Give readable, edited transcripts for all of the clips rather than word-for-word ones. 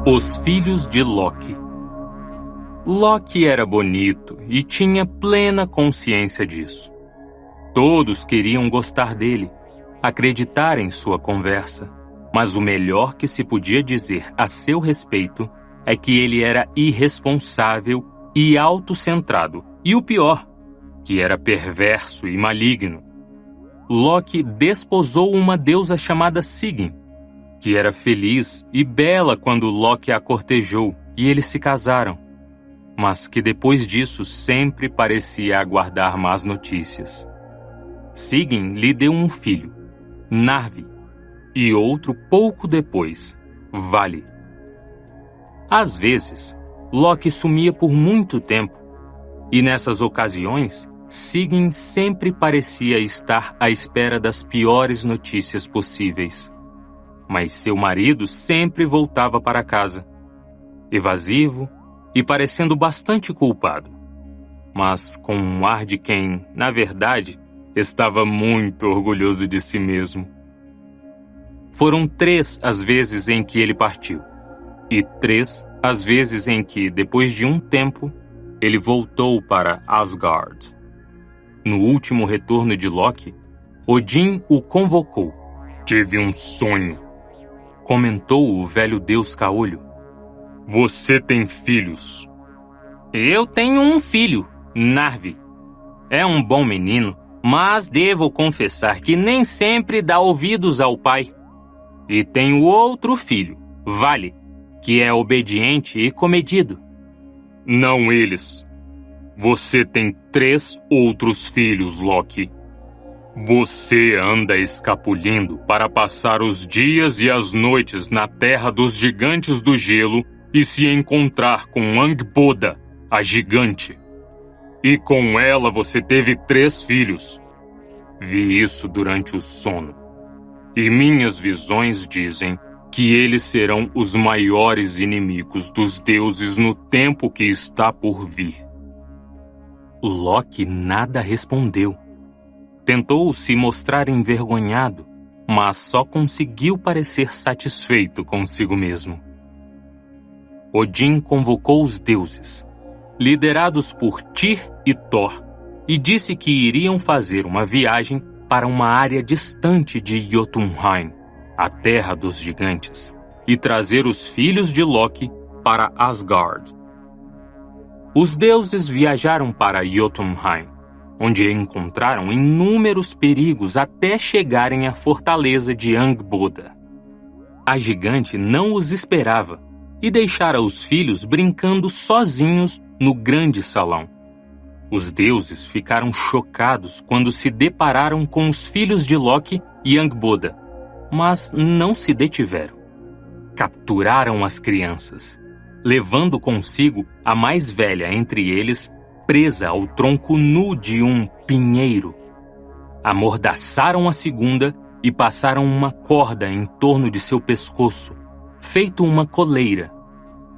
Os filhos de Loki. Loki era bonito e tinha plena consciência disso. Todos queriam gostar dele, acreditar em sua conversa, mas o melhor que se podia dizer a seu respeito é que ele era irresponsável e autocentrado, e o pior, que era perverso e maligno. Loki desposou uma deusa chamada Sigyn, que era feliz e bela quando Loki a cortejou e eles se casaram, mas que depois disso sempre parecia aguardar más notícias. Sigyn lhe deu um filho, Narvi, e outro pouco depois, Vali. Às vezes, Loki sumia por muito tempo, e nessas ocasiões, Sigyn sempre parecia estar à espera das piores notícias possíveis. Mas seu marido sempre voltava para casa, evasivo e parecendo bastante culpado, mas com um ar de quem, na verdade, estava muito orgulhoso de si mesmo. Foram 3 as vezes em que ele partiu, e 3 as vezes em que, depois de um tempo, ele voltou para Asgard. No último retorno de Loki, Odin o convocou. "Tive um sonho", comentou o velho deus caolho. "Você tem filhos?" "Eu tenho um filho, Narvi. É um bom menino, mas devo confessar que nem sempre dá ouvidos ao pai. E tenho outro filho, Vali, que é obediente e comedido." "Não eles. Você tem 3 outros filhos, Loki. Você anda escapulindo para passar os dias e as noites na terra dos gigantes do gelo e se encontrar com Angbodda, a gigante. E com ela você teve 3 filhos. Vi isso durante o sono. E minhas visões dizem que eles serão os maiores inimigos dos deuses no tempo que está por vir." Loki nada respondeu. Tentou se mostrar envergonhado, mas só conseguiu parecer satisfeito consigo mesmo. Odin convocou os deuses, liderados por Tyr e Thor, e disse que iriam fazer uma viagem para uma área distante de Jotunheim, a terra dos gigantes, e trazer os filhos de Loki para Asgard. Os deuses viajaram para Jotunheim, onde encontraram inúmeros perigos até chegarem à fortaleza de Angbodda. A gigante não os esperava e deixara os filhos brincando sozinhos no grande salão. Os deuses ficaram chocados quando se depararam com os filhos de Loki e Angbodda, mas não se detiveram. Capturaram as crianças, levando consigo a mais velha entre eles, presa ao tronco nu de um pinheiro. Amordaçaram a segunda e passaram uma corda em torno de seu pescoço, feito uma coleira,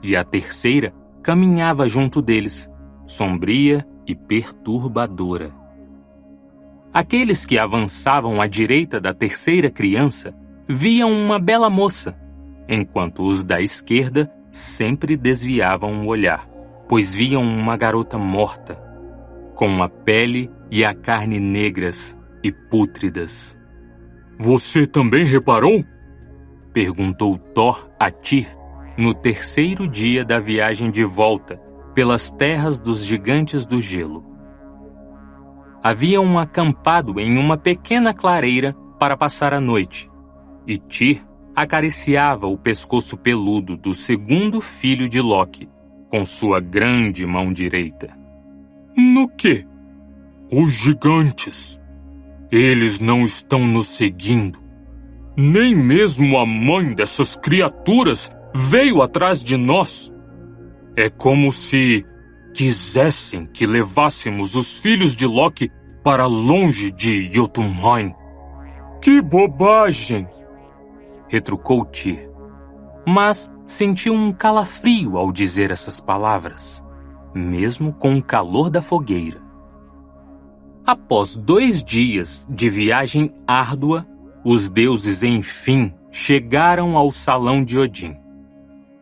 e a terceira caminhava junto deles, sombria e perturbadora. Aqueles que avançavam à direita da terceira criança viam uma bela moça, enquanto os da esquerda sempre desviavam o olhar, pois viam uma garota morta, com a pele e a carne negras e pútridas. "Você também reparou?" perguntou Thor a Tyr no terceiro dia da viagem de volta pelas terras dos gigantes do gelo. Haviam acampado em uma pequena clareira para passar a noite, e Tyr acariciava o pescoço peludo do segundo filho de Loki com sua grande mão direita. "No quê?" "Os gigantes. Eles não estão nos seguindo. Nem mesmo a mãe dessas criaturas veio atrás de nós. É como se quisessem que levássemos os filhos de Loki para longe de Jotunheim." "Que bobagem!" retrucou Tyr, mas sentiu um calafrio ao dizer essas palavras, mesmo com o calor da fogueira. Após 2 dias de viagem árdua, os deuses enfim chegaram ao salão de Odin.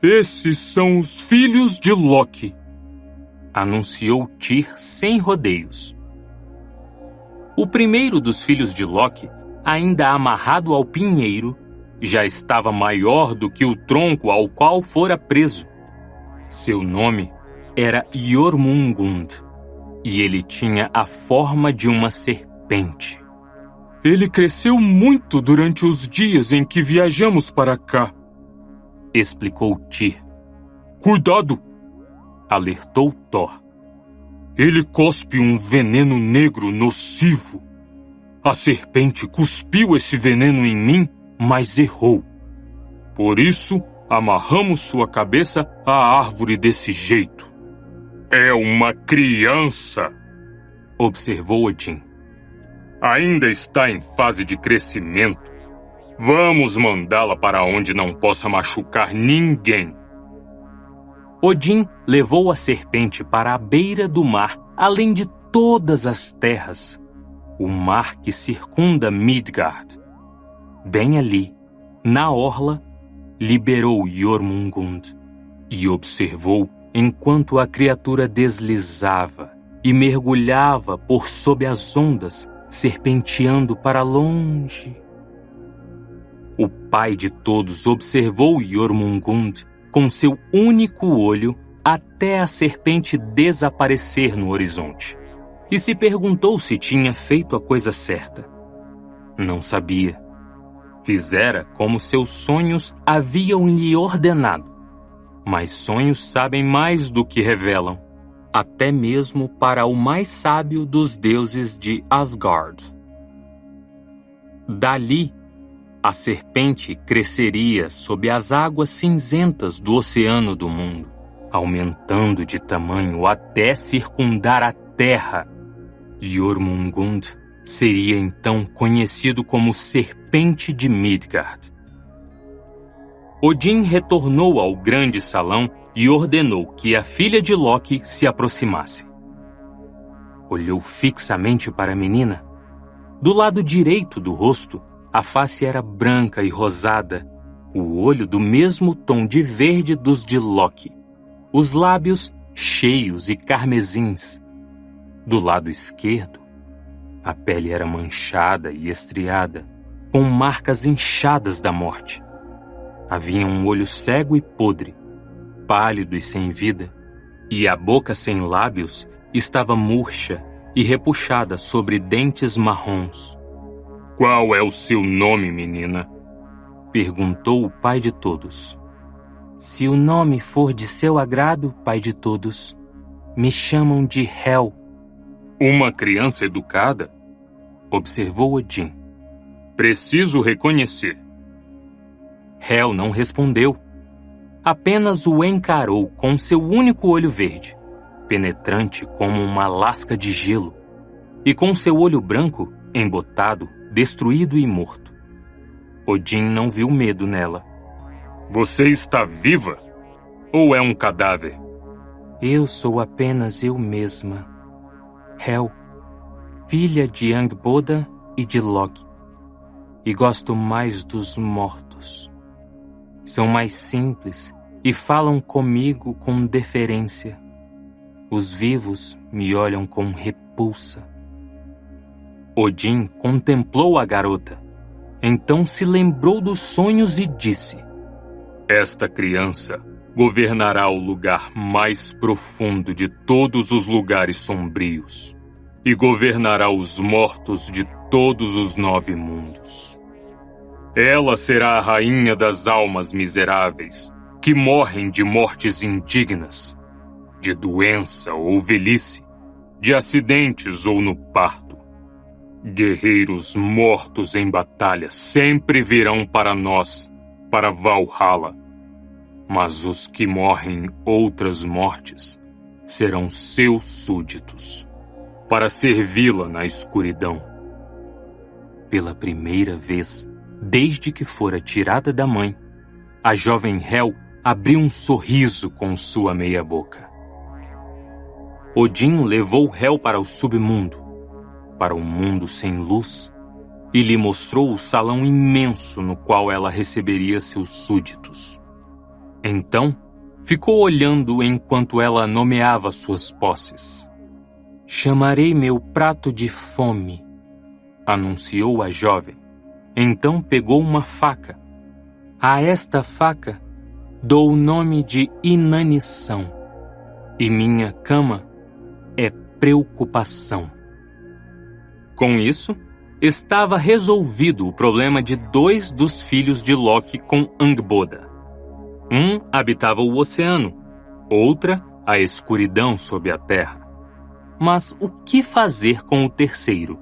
Esses são os filhos de Loki, anunciou Tyr sem rodeios. O primeiro dos filhos de Loki, ainda amarrado ao pinheiro, já estava maior do que o tronco ao qual fora preso. Seu nome era Jormungand, e ele tinha a forma de uma serpente. Ele cresceu muito durante os dias em que viajamos para cá, explicou Tyr. Cuidado! Alertou Thor. Ele cospe um veneno negro nocivo. A serpente cuspiu esse veneno em mim, mas errou. Por isso, amarramos sua cabeça à árvore desse jeito. É uma criança, observou Odin. Ainda está em fase de crescimento. Vamos mandá-la para onde não possa machucar ninguém. Odin levou a serpente para a beira do mar, além de todas as terras, o mar que circunda Midgard. Bem ali, na orla, liberou Jormungand e observou enquanto a criatura deslizava e mergulhava por sob as ondas, serpenteando para longe. O pai de todos observou Jormungand com seu único olho até a serpente desaparecer no horizonte, e se perguntou se tinha feito a coisa certa. Não sabia. Fizera como seus sonhos haviam lhe ordenado. Mas sonhos sabem mais do que revelam, até mesmo para o mais sábio dos deuses de Asgard. Dali, a serpente cresceria sob as águas cinzentas do oceano do mundo, aumentando de tamanho até circundar a terra. Jormungand seria então conhecido como Serpente de Midgard. Odin retornou ao grande salão e ordenou que a filha de Loki se aproximasse. Olhou fixamente para a menina. Do lado direito do rosto, a face era branca e rosada, o olho do mesmo tom de verde dos de Loki, os lábios cheios e carmesins. Do lado esquerdo, a pele era manchada e estriada, com marcas inchadas da morte. Havia um olho cego e podre, pálido e sem vida, e a boca sem lábios estava murcha e repuxada sobre dentes marrons. Qual é o seu nome, menina? Perguntou o pai de todos. Se o nome for de seu agrado, pai de todos, me chamam de Hel. Uma criança educada? Observou Odin. Preciso reconhecer. Hel não respondeu. Apenas o encarou com seu único olho verde, penetrante como uma lasca de gelo, e com seu olho branco, embotado, destruído e morto. Odin não viu medo nela. Você está viva? Ou é um cadáver? Eu sou apenas eu mesma. Hel, filha de Angbodda e de Loki. E gosto mais dos mortos. São mais simples e falam comigo com deferência. Os vivos me olham com repulsa. Odin contemplou a garota. Então se lembrou dos sonhos e disse: Esta criança governará o lugar mais profundo de todos os lugares sombrios e governará os mortos de todos os 9 mundos. Ela será a rainha das almas miseráveis que morrem de mortes indignas, de doença ou velhice, de acidentes ou no parto. Guerreiros mortos em batalha sempre virão para nós, para Valhalla. Mas os que morrem outras mortes serão seus súditos, para servi-la na escuridão. Pela primeira vez, desde que fora tirada da mãe, a jovem Hel abriu um sorriso com sua meia boca. Odin levou Hel para o submundo, para um mundo sem luz, e lhe mostrou o salão imenso no qual ela receberia seus súditos. Então, ficou olhando enquanto ela nomeava suas posses. Chamarei meu prato de fome, anunciou a jovem. Então pegou uma faca. A esta faca dou o nome de inanição, e minha cama é preocupação. Com isso, estava resolvido o problema de 2 dos filhos de Loki com Angboda. Um habitava o oceano, outra a escuridão sob a terra. Mas o que fazer com o terceiro?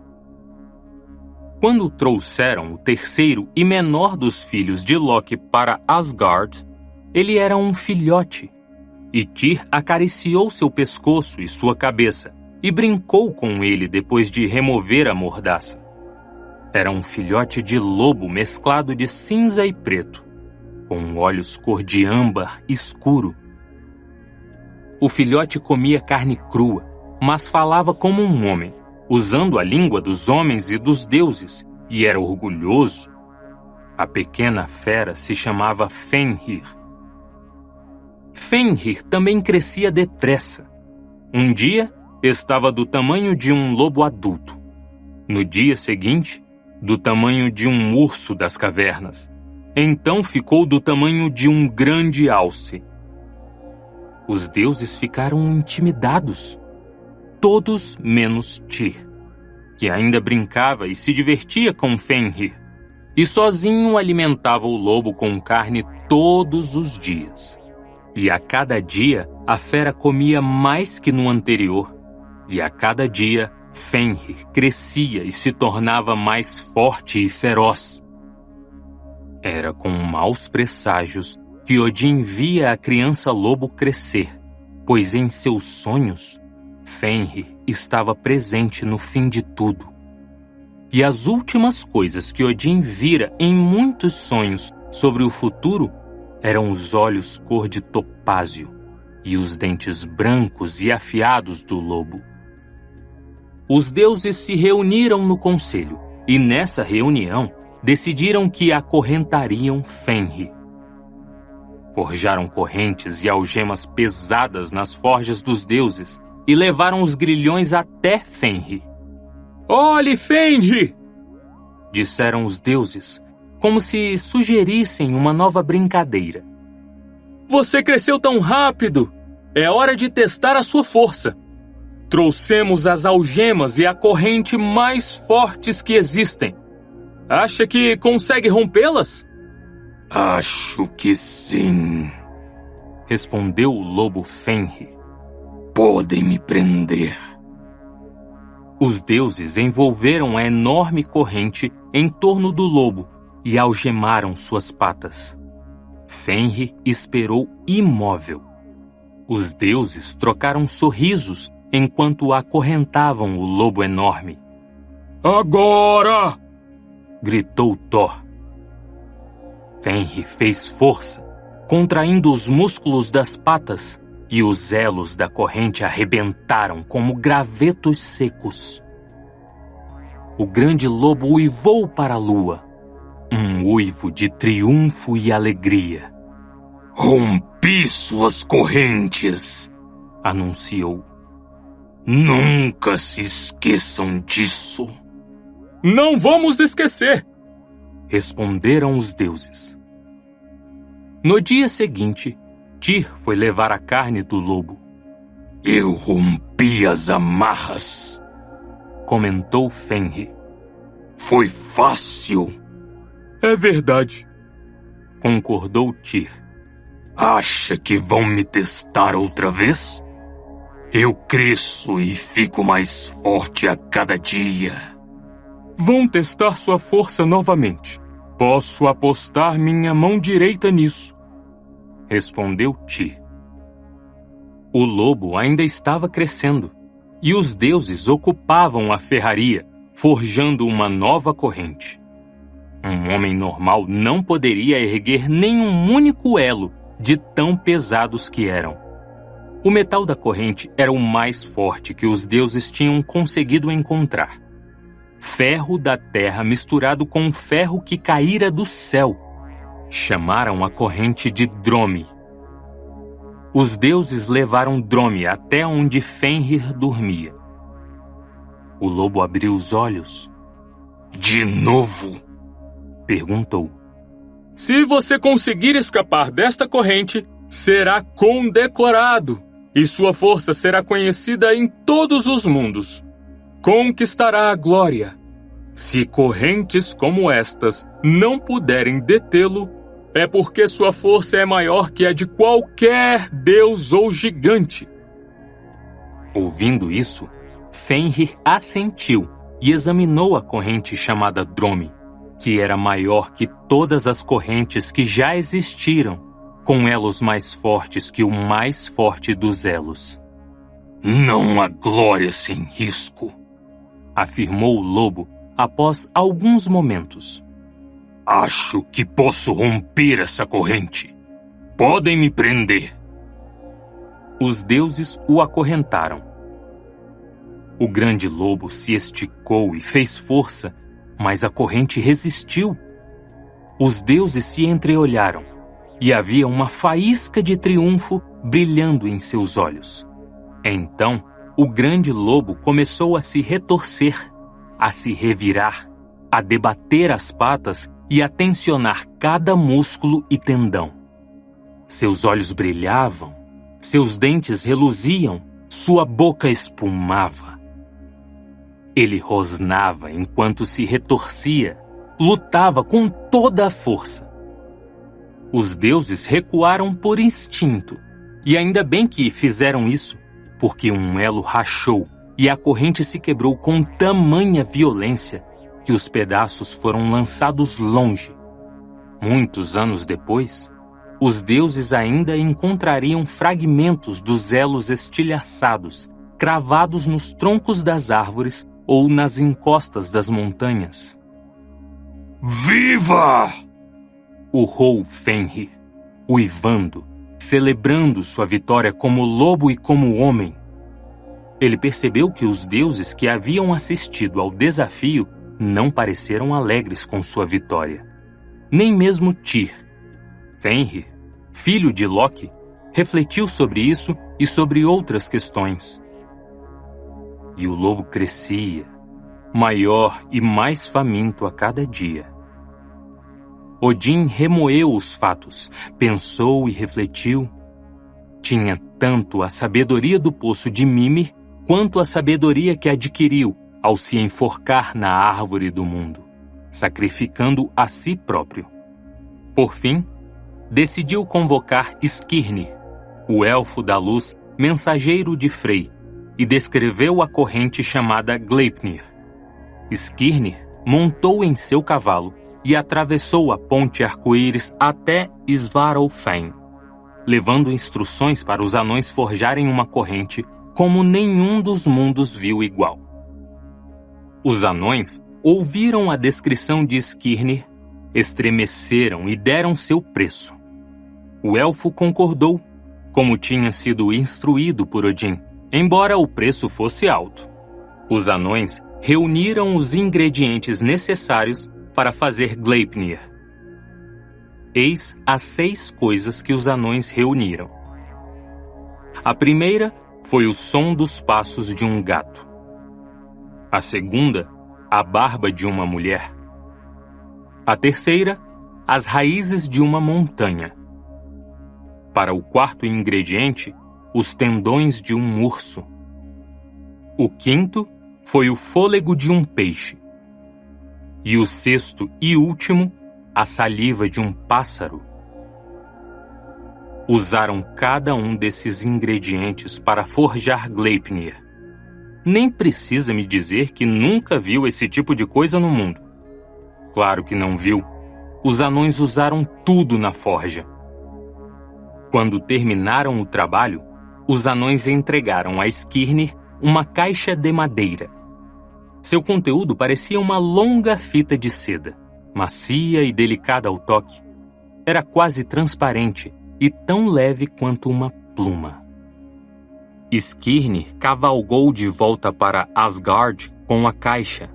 Quando trouxeram o terceiro e menor dos filhos de Loki para Asgard, ele era um filhote, e Tyr acariciou seu pescoço e sua cabeça, e brincou com ele depois de remover a mordaça. Era um filhote de lobo mesclado de cinza e preto, com olhos cor de âmbar escuro. O filhote comia carne crua, mas falava como um homem, usando a língua dos homens e dos deuses, e era orgulhoso. A pequena fera se chamava Fenrir. Fenrir também crescia depressa. Um dia, estava do tamanho de um lobo adulto. No dia seguinte, do tamanho de um urso das cavernas. Então ficou do tamanho de um grande alce. Os deuses ficaram intimidados. Todos menos Tyr, que ainda brincava e se divertia com Fenrir, e sozinho alimentava o lobo com carne todos os dias. E a cada dia, a fera comia mais que no anterior, e a cada dia, Fenrir crescia e se tornava mais forte e feroz. Era com maus presságios que Odin via a criança lobo crescer, pois em seus sonhos, Fenrir estava presente no fim de tudo. E as últimas coisas que Odin vira em muitos sonhos sobre o futuro eram os olhos cor de topázio e os dentes brancos e afiados do lobo. Os deuses se reuniram no conselho, e nessa reunião decidiram que acorrentariam Fenrir. Forjaram correntes e algemas pesadas nas forjas dos deuses e levaram os grilhões até Fenrir. "Olhe, Fenrir!" disseram os deuses, como se sugerissem uma nova brincadeira. "Você cresceu tão rápido! É hora de testar a sua força. Trouxemos as algemas e a corrente mais fortes que existem. Acha que consegue rompê-las?" "Acho que sim", respondeu o lobo Fenrir. "Podem me prender." Os deuses envolveram a enorme corrente em torno do lobo e algemaram suas patas. Fenrir esperou imóvel. Os deuses trocaram sorrisos enquanto acorrentavam o lobo enorme. "Agora!" gritou Thor. Fenrir fez força, contraindo os músculos das patas, e os elos da corrente arrebentaram como gravetos secos. O grande lobo uivou para a lua, um uivo de triunfo e alegria. "Rompi suas correntes", anunciou. "Nunca se esqueçam disso." "Não vamos esquecer!" responderam os deuses. No dia seguinte, Tyr foi levar a carne do lobo. "Eu rompi as amarras", comentou Fenrir. "Foi fácil." "É verdade", concordou Tyr. "Acha que vão me testar outra vez? Eu cresço e fico mais forte a cada dia." "Vão testar sua força novamente. Posso apostar minha mão direita nisso", respondeu Tyr. O lobo ainda estava crescendo, e os deuses ocupavam a ferraria, forjando uma nova corrente. Um homem normal não poderia erguer nenhum único elo de tão pesados que eram. O metal da corrente era o mais forte que os deuses tinham conseguido encontrar. Ferro da terra misturado com ferro que caíra do céu. Chamaram a corrente de Drome, os deuses levaram Drome até onde Fenrir dormia. O lobo abriu os olhos. De novo? Perguntou. Se você conseguir escapar desta corrente, será condecorado, e sua força será conhecida em todos os mundos. Conquistará a glória. Se correntes como estas não puderem detê-lo, é porque sua força é maior que a de qualquer deus ou gigante. Ouvindo isso, Fenrir assentiu e examinou a corrente chamada Drome, que era maior que todas as correntes que já existiram, com elos mais fortes que o mais forte dos elos. Não há glória sem risco, afirmou o lobo após alguns momentos. Acho que posso romper essa corrente. Podem me prender. Os deuses o acorrentaram. O grande lobo se esticou e fez força, mas a corrente resistiu. Os deuses se entreolharam, e havia uma faísca de triunfo brilhando em seus olhos. Então, o grande lobo começou a se retorcer, a se revirar, a debater as patas e a tensionar cada músculo e tendão. Seus olhos brilhavam, seus dentes reluziam, sua boca espumava. Ele rosnava enquanto se retorcia, lutava com toda a força. Os deuses recuaram por instinto, e ainda bem que fizeram isso, porque um elo rachou e a corrente se quebrou com tamanha violência que os pedaços foram lançados longe. Muitos anos depois, os deuses ainda encontrariam fragmentos dos elos estilhaçados, cravados nos troncos das árvores ou nas encostas das montanhas. Viva! Urrou Fenrir, uivando, celebrando sua vitória como lobo e como homem. Ele percebeu que os deuses que haviam assistido ao desafio não pareceram alegres com sua vitória. Nem mesmo Tyr. Fenrir, filho de Loki, refletiu sobre isso e sobre outras questões. E o lobo crescia, maior e mais faminto a cada dia. Odin remoeu os fatos, pensou e refletiu. Tinha tanto a sabedoria do poço de Mimir quanto a sabedoria que adquiriu ao se enforcar na árvore do mundo, sacrificando a si próprio. Por fim, decidiu convocar Skirnir, o elfo da luz, mensageiro de Frey, e descreveu a corrente chamada Gleipnir. Skirnir montou em seu cavalo e atravessou a ponte arco-íris até Svartalfheim, levando instruções para os anões forjarem uma corrente como nenhum dos mundos viu igual. Os anões ouviram a descrição de Skirnir, estremeceram e deram seu preço. O elfo concordou, como tinha sido instruído por Odin, embora o preço fosse alto. Os anões reuniram os ingredientes necessários para fazer Gleipnir. Eis as 6 coisas que os anões reuniram. A primeira foi o som dos passos de um gato. A segunda, a barba de uma mulher. A terceira, as raízes de uma montanha. Para o quarto ingrediente, os tendões de um urso. O quinto foi o fôlego de um peixe. E o sexto e último, a saliva de um pássaro. Usaram cada um desses ingredientes para forjar Gleipnir. Nem precisa me dizer que nunca viu esse tipo de coisa no mundo. Claro que não viu. Os anões usaram tudo na forja. Quando terminaram o trabalho, os anões entregaram a Skirnir uma caixa de madeira. Seu conteúdo parecia uma longa fita de seda, macia e delicada ao toque. Era quase transparente e tão leve quanto uma pluma. Skirnir cavalgou de volta para Asgard com a caixa.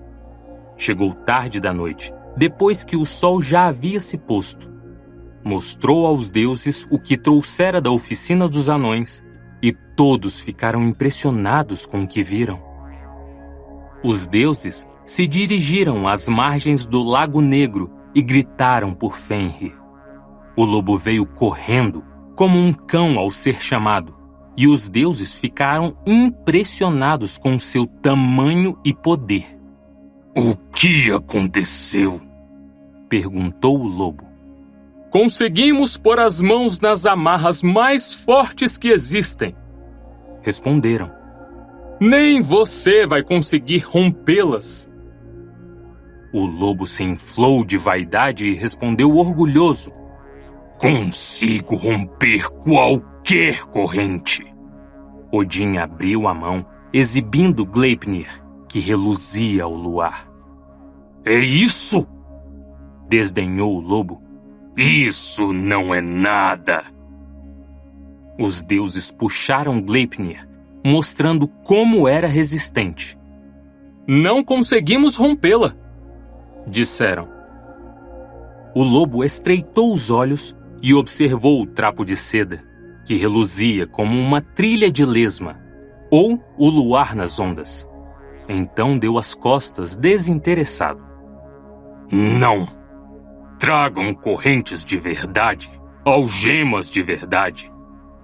Chegou tarde da noite, depois que o sol já havia se posto. Mostrou aos deuses o que trouxera da oficina dos anões, e todos ficaram impressionados com o que viram. Os deuses se dirigiram às margens do Lago Negro e gritaram por Fenrir. O lobo veio correndo, como um cão ao ser chamado, e os deuses ficaram impressionados com seu tamanho e poder. O que aconteceu? Perguntou o lobo. Conseguimos pôr as mãos nas amarras mais fortes que existem. Responderam. Nem você vai conseguir rompê-las. O lobo se inflou de vaidade e respondeu orgulhoso. Consigo romper qualquer corrente. Odin abriu a mão, exibindo Gleipnir, que reluzia ao luar. É isso? Desdenhou o lobo. Isso não é nada. Os deuses puxaram Gleipnir, mostrando como era resistente. Não conseguimos rompê-la, disseram. O lobo estreitou os olhos e observou o trapo de seda, que reluzia como uma trilha de lesma, ou o luar nas ondas. Então deu as costas desinteressado. Não! Tragam correntes de verdade, algemas de verdade,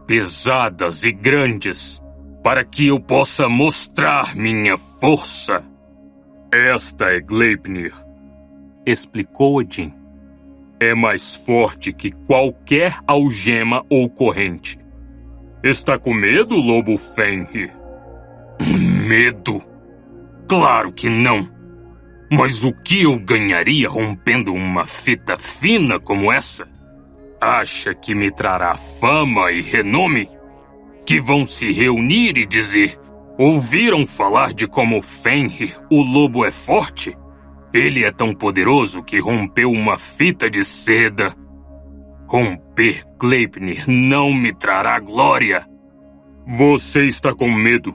pesadas e grandes, para que eu possa mostrar minha força. Esta é Gleipnir, explicou Odin. É mais forte que qualquer algema ou corrente. Está com medo, lobo Fenrir? Medo? Claro que não. Mas o que eu ganharia rompendo uma fita fina como essa? Acha que me trará fama e renome? Que vão se reunir e dizer: ouviram falar de como Fenrir, o lobo, é forte? Ele é tão poderoso que rompeu uma fita de seda. Romper Gleipnir não me trará glória. Você está com medo,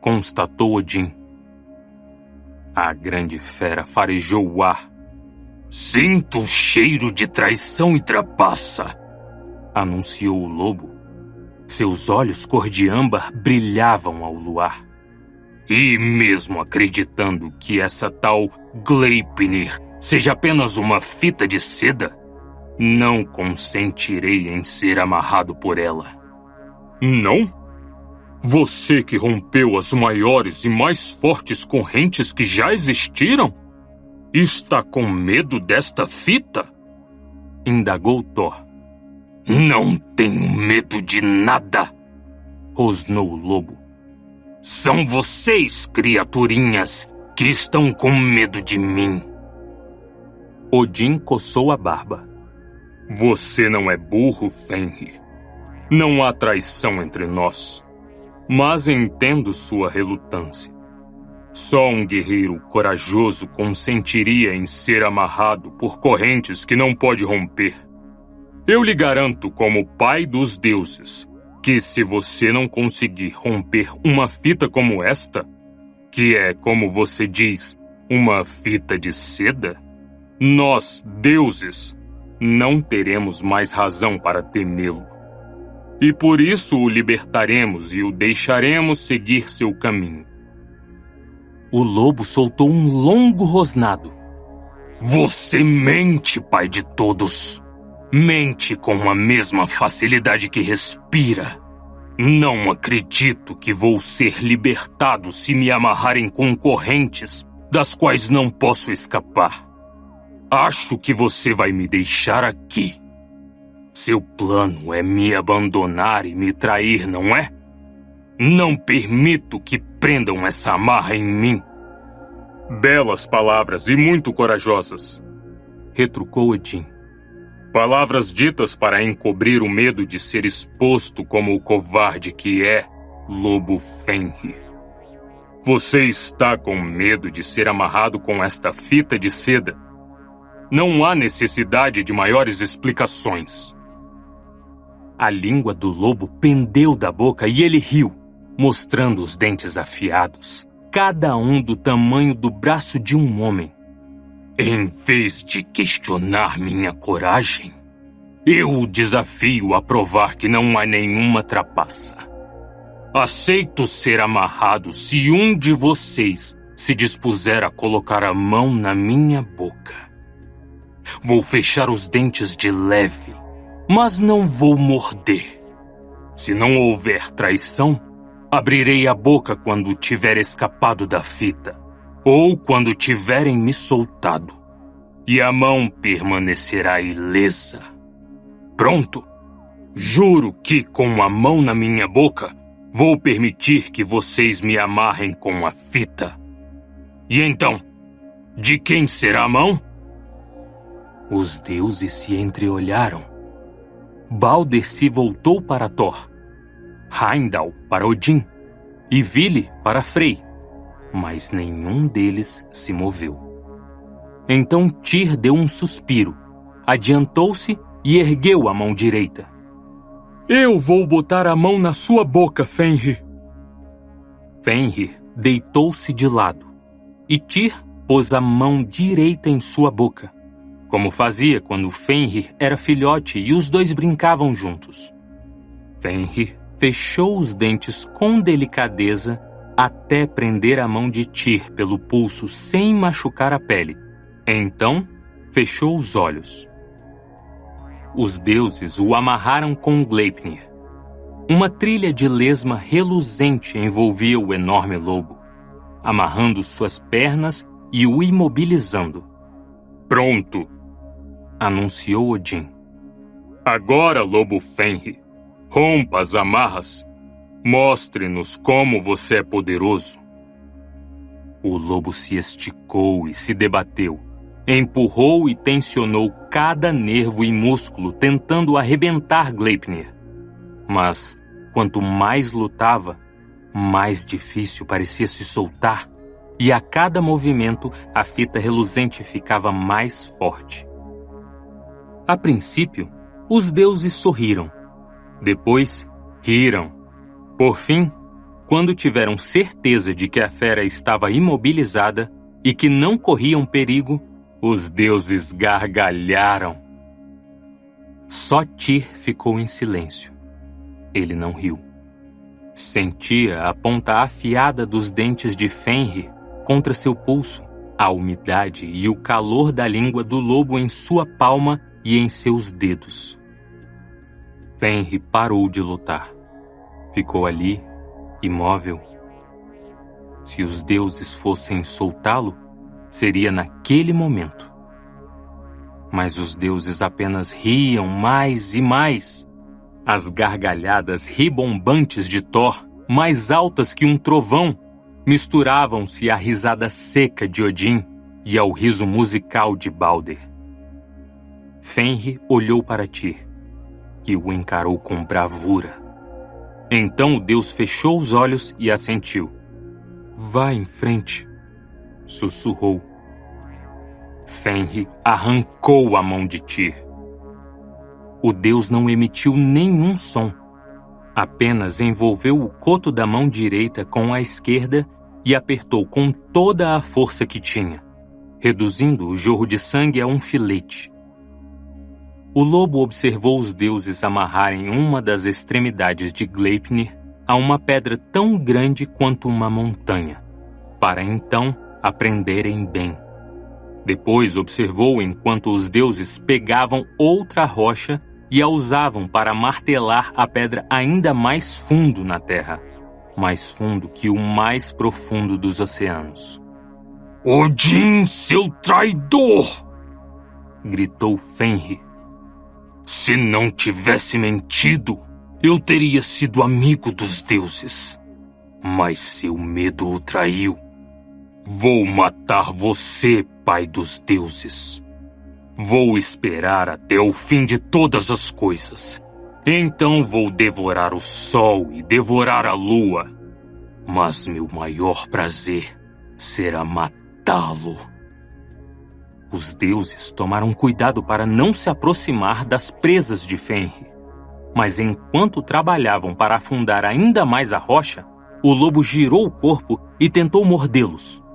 constatou Odin. A grande fera farejou o ar. Sinto o cheiro de traição e trapaça, anunciou o lobo. Seus olhos cor de âmbar brilhavam ao luar. E mesmo acreditando que essa tal Gleipnir seja apenas uma fita de seda, não consentirei em ser amarrado por ela. Não? Você que rompeu as maiores e mais fortes correntes que já existiram? Está com medo desta fita? Indagou Thor. Não tenho medo de nada, rosnou o lobo. São vocês, criaturinhas, que estão com medo de mim. Odin coçou a barba. Você não é burro, Fenrir. Não há traição entre nós. Mas entendo sua relutância. Só um guerreiro corajoso consentiria em ser amarrado por correntes que não pode romper. Eu lhe garanto, como pai dos deuses, que se você não conseguir romper uma fita como esta, que é, como você diz, uma fita de seda, nós, deuses, não teremos mais razão para temê-lo. E por isso o libertaremos e o deixaremos seguir seu caminho. O lobo soltou um longo rosnado. Você mente, pai de todos. Mente com a mesma facilidade que respira. Não acredito que vou ser libertado se me amarrarem com correntes das quais não posso escapar. Acho que você vai me deixar aqui. Seu plano é me abandonar e me trair, não é? Não permito que prendam essa amarra em mim. Belas palavras e muito corajosas, retrucou Odin. Palavras ditas para encobrir o medo de ser exposto como o covarde que é lobo Fenrir. Você está com medo de ser amarrado com esta fita de seda. Não há necessidade de maiores explicações. A língua do lobo pendeu da boca e ele riu, mostrando os dentes afiados, cada um do tamanho do braço de um homem. Em vez de questionar minha coragem, Eu o desafio a provar que não há nenhuma trapaça. Aceito ser amarrado se um de vocês se dispuser a colocar a mão na minha boca. Vou fechar os dentes de leve, mas não vou morder. Se não houver traição, abrirei a boca quando tiver escapado da fita, ou quando tiverem me soltado, e a mão permanecerá ilesa. Pronto? Juro que, com a mão na minha boca, vou permitir que vocês me amarrem com a fita. E então, de quem será a mão? Os deuses se entreolharam. Balder se voltou para Thor, Heimdall para Odin e Vili para Frey, mas nenhum deles se moveu. Então Tyr deu um suspiro, adiantou-se e ergueu a mão direita. Eu vou botar a mão na sua boca, Fenrir. Fenrir deitou-se de lado e Tyr pôs a mão direita em sua boca, como fazia quando Fenrir era filhote e os dois brincavam juntos. Fenrir fechou os dentes com delicadeza até prender a mão de Tyr pelo pulso sem machucar a pele. Então, fechou os olhos. Os deuses o amarraram com Gleipnir. Uma trilha de lesma reluzente envolvia o enorme lobo, amarrando suas pernas e o imobilizando. Pronto, anunciou Odin. Agora, lobo Fenrir, rompa as amarras. Mostre-nos como você é poderoso. O lobo se esticou e se debateu. Empurrou e tensionou cada nervo e músculo, tentando arrebentar Gleipnir. Mas, quanto mais lutava, mais difícil parecia se soltar, e a cada movimento a fita reluzente ficava mais forte. A princípio, os deuses sorriram. Depois, riram. Por fim, quando tiveram certeza de que a fera estava imobilizada e que não corriam perigo, os deuses gargalharam. Só Tyr ficou em silêncio. Ele não riu. Sentia a ponta afiada dos dentes de Fenrir contra seu pulso, a umidade e o calor da língua do lobo em sua palma e em seus dedos. Fenrir parou de lutar. Ficou ali, imóvel. Se os deuses fossem soltá-lo, seria naquele momento. Mas os deuses apenas riam mais e mais. As gargalhadas ribombantes de Thor, mais altas que um trovão, misturavam-se à risada seca de Odin e ao riso musical de Balder. Fenrir olhou para Tyr, que o encarou com bravura. Então o deus fechou os olhos e assentiu. Vá em frente, sussurrou. Fenrir arrancou a mão de Tyr. O deus não emitiu nenhum som. Apenas envolveu o coto da mão direita com a esquerda e apertou com toda a força que tinha, reduzindo o jorro de sangue a um filete. O lobo observou os deuses amarrarem uma das extremidades de Gleipnir a uma pedra tão grande quanto uma montanha, para então aprenderem bem. Depois observou enquanto os deuses pegavam outra rocha e a usavam para martelar a pedra ainda mais fundo na terra, mais fundo que o mais profundo dos oceanos. Odin, seu traidor! Gritou Fenrir. Se não tivesse mentido, eu teria sido amigo dos deuses. Mas seu medo o traiu. Vou matar você, pai dos deuses. Vou esperar até o fim de todas as coisas. Então vou devorar o sol e devorar a lua. Mas meu maior prazer será matá-lo. Os deuses tomaram cuidado para não se aproximar das presas de Fenrir. Mas enquanto trabalhavam para afundar ainda mais a rocha, o lobo girou o corpo e tentou mordê-los.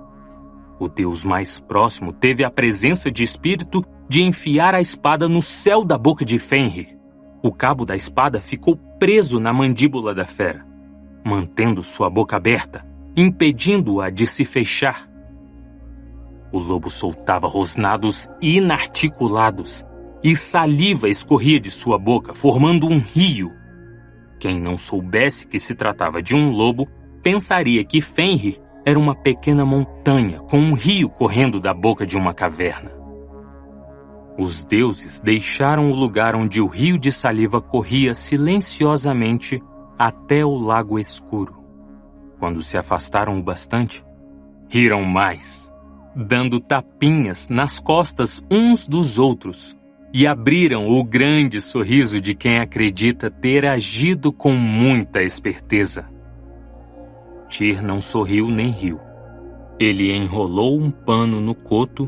O deus mais próximo teve a presença de espírito de enfiar a espada no céu da boca de Fenrir. O cabo da espada ficou preso na mandíbula da fera, mantendo sua boca aberta, impedindo-a de se fechar. O lobo soltava rosnados inarticulados e saliva escorria de sua boca, formando um rio. Quem não soubesse que se tratava de um lobo, pensaria que Fenrir era uma pequena montanha com um rio correndo da boca de uma caverna. Os deuses deixaram o lugar onde o rio de saliva corria silenciosamente até o lago escuro. Quando se afastaram o bastante, riram mais, dando tapinhas nas costas uns dos outros, e abriram o grande sorriso de quem acredita ter agido com muita esperteza. Tyr não sorriu nem riu. Ele enrolou um pano no coto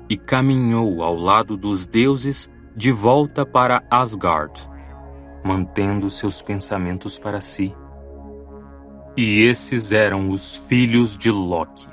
e caminhou ao lado dos deuses de volta para Asgard, mantendo seus pensamentos para si. E esses eram os filhos de Loki.